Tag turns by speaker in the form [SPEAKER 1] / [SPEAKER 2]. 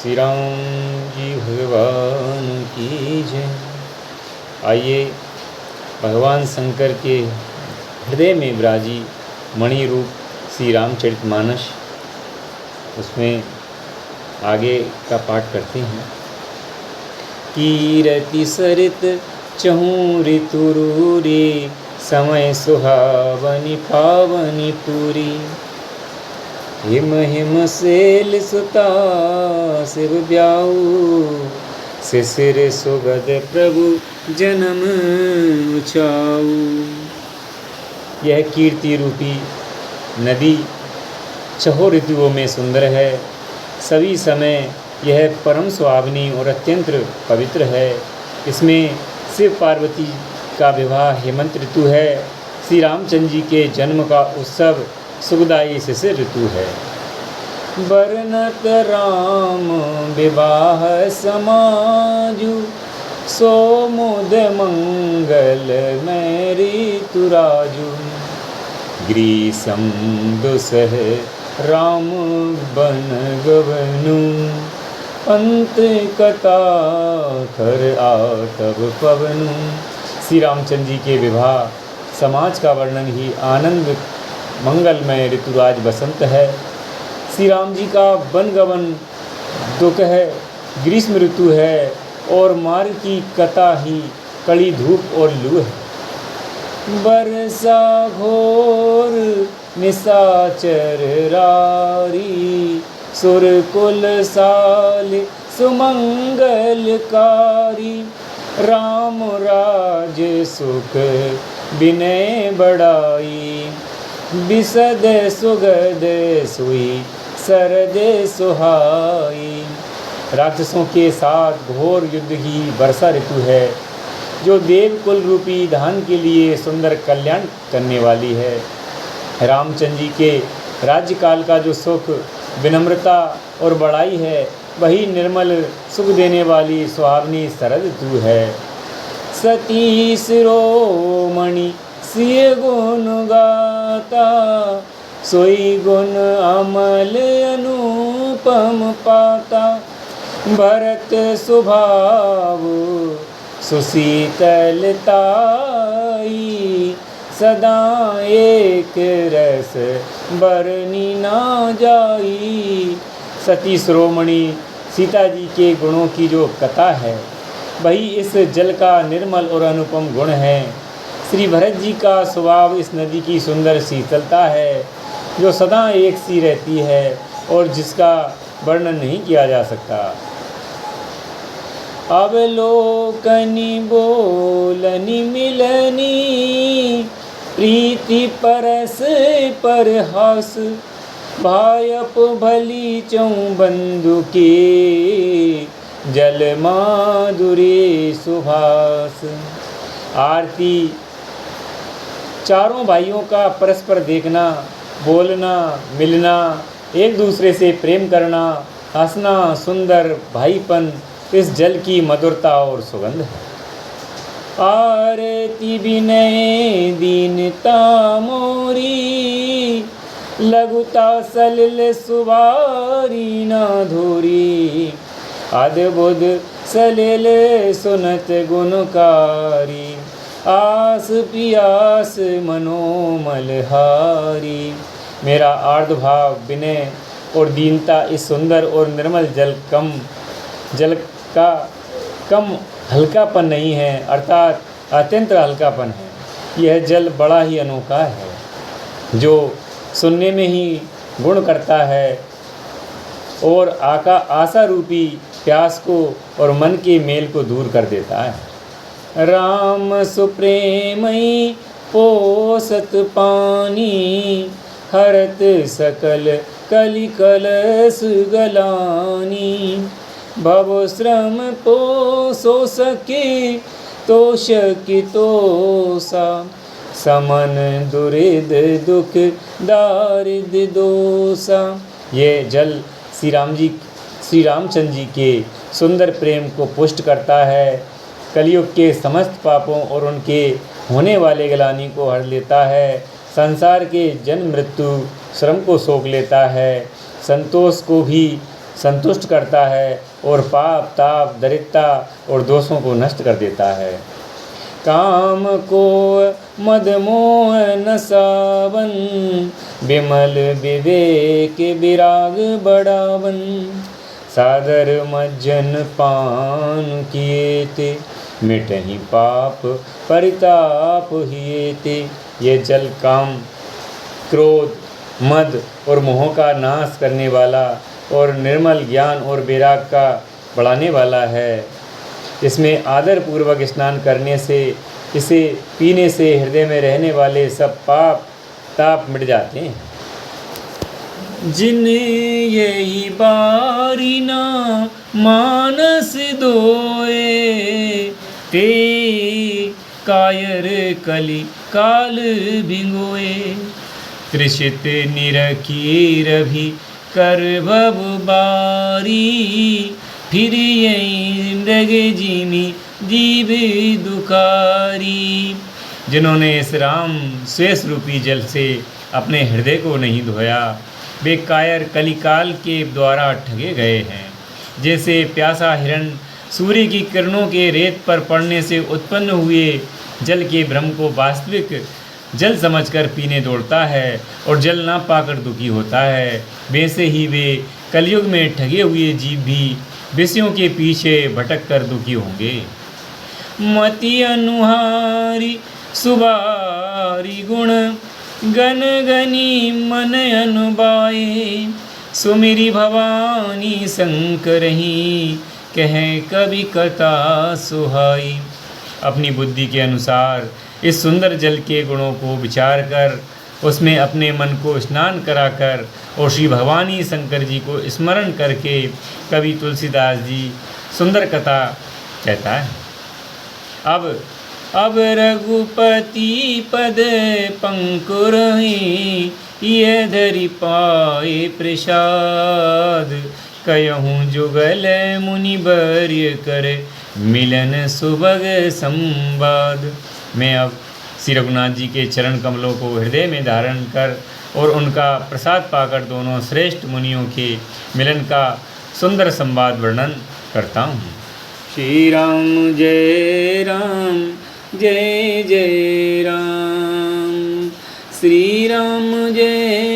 [SPEAKER 1] श्री राम जी भगवान की जय। आइए भगवान शंकर के हृदय में विराजी मणि रूप श्री रामचरितमानस, उसमें आगे का पाठ करते हैं। कीरति सरित चहु ऋतुरूरी, समय सुहावनी पावनी पूरी। हिम हिम सेल सुता शिव ब्याऊ, शिशिर सुगद प्रभु जन्म उचाऊ। यह कीर्ति रूपी नदी छहों ऋतुओं में सुंदर है। सभी समय यह परम सुहावनी और अत्यंत पवित्र है। इसमें शिव पार्वती का विवाह हेमंत ऋतु है। श्री रामचंद्र जी के जन्म का उत्सव सुखदायी शिशिर ऋतु है। बरनत राम विवाह समाजु, सो मुद मंगल में ऋतुराजु। ग्रीसम दुसह राम बन गवनु, अंत कथा कर आतब पवनु। श्री रामचंद्र जी के विवाह समाज का वर्णन ही आनंद मंगलमय ऋतुराज बसंत है। श्री राम जी का वनगमन दुख है, ग्रीष्म ऋतु है, और मार्ग की कथा ही कड़ी धूप और लू है। बरसा घोर निशाचर रारी, सुर कुल साल सुमंगलकारी। राम राज सुख विनय बढ़ाई, बिसद सुगद सुई सरद सुहाई। राक्षसों के साथ घोर युद्ध की वर्षा ऋतु है, जो देवकुल रूपी धान के लिए सुंदर कल्याण करने वाली है। रामचंद्र जी के राज्यकाल का जो सुख, विनम्रता और बड़ाई है, वही निर्मल सुख देने वाली सुहावनी शरद ऋतु है। सती शिरोमणि सिय गुण गाता, सोई गुण अमल अनुपम पाता। भरत स्वभाव सुशीतलताई, सदा एक रस बरनी ना जाई। सती शिरोमणि सीता जी के गुणों की जो कथा है, वही इस जल का निर्मल और अनुपम गुण है। श्री भरत जी का स्वभाव इस नदी की सुंदर शीतलता है, जो सदा एक सी रहती है और जिसका वर्णन नहीं किया जा सकता। अवलोकनी बोलनी मिलनी, प्रीति परस परहास। भायप भली चौं बंधु के, जल माधुरी सुभाष। आरती चारों भाइयों का परस्पर देखना, बोलना, मिलना, एक दूसरे से प्रेम करना, हंसना, सुंदर भाईपन, इस जल की मधुरता और सुगंध है। आरती विनय दीनता मोरी, लघुता सलिल सुवारी ना धोरी। अद्भुत सलिल सुनत गुणकारी, आस पियास मनोमलहारी। मेरा आर्द्र भाव, विनय और दीनता इस सुंदर और निर्मल जल का कम हल्कापन नहीं है, अर्थात अत्यंत हल्कापन है। यह जल बड़ा ही अनोखा है, जो सुनने में ही गुण करता है और आशा रूपी प्यास को और मन के मेल को दूर कर देता है। राम सुप्रेमई पोसत पानी, हरत सकल कलि कलस गलानी। भव श्रम पोसो सके तोष की तोषा, समन दुरिद दुख दारिद दोषा। ये जल श्री रामचंद्र जी के सुंदर प्रेम को पुष्ट करता है, कलयुग के समस्त पापों और उनके होने वाले ग्लानि को हर लेता है, संसार के जन्म मृत्यु श्रम को सोख लेता है, संतोष को भी संतुष्ट करता है और पाप ताप दरिद्रता और दोषों को नष्ट कर देता है। काम को मद मोह नसावन, बिमल विवेक विराग बढ़ावन, सादर मज्जन पान किए ते, मिटहि पाप परिताप हिए ते। ये जल काम क्रोध मद और मोह का नाश करने वाला और निर्मल ज्ञान और वैराग का बढ़ाने वाला है। इसमें आदर पूर्वक स्नान करने से, इसे पीने से हृदय में रहने वाले सब पाप ताप मिट जाते हैं। जिन यही बारी ना मानस दोए, ते कायर कली काल भिंगोए, त्रिषित निरखी रवि कर भव बारी, फिर यही मृगे जिमी जीव दुखारी। जिन्होंने इस राम शेष रूपी जल से अपने हृदय को नहीं धोया, वे कायर कलिकाल के द्वारा ठगे गए हैं। जैसे प्यासा हिरण सूर्य की किरणों के रेत पर पड़ने से उत्पन्न हुए जल के भ्रम को वास्तविक जल समझकर पीने दौड़ता है और जल ना पाकर दुखी होता है, वैसे ही वे कलयुग में ठगे हुए जीव भी विषयों के पीछे भटक कर दुखी होंगे। मति अनुहारी सुबारी गुण, गन गनी मन अनुबाए, सुमिरी भवानी शंकरही, कहे कवि कथा सुहाई। अपनी बुद्धि के अनुसार इस सुंदर जल के गुणों को विचार कर उसमें अपने मन को स्नान कराकर और श्री भवानी शंकर जी को स्मरण करके कवि तुलसीदास जी सुंदर कथा कहता है। अब रघुपति पद पंकुरहि, ये धरि पाए प्रसाद, कयहूँ जुगल मुनि वर्य कर, मिलन सुभग संवाद। मैं अब श्री रघुनाथ जी के चरण कमलों को हृदय में धारण कर और उनका प्रसाद पाकर दोनों श्रेष्ठ मुनियों के मिलन का सुंदर संवाद वर्णन करता हूँ। श्री राम जय राम जय जय राम, श्री राम जय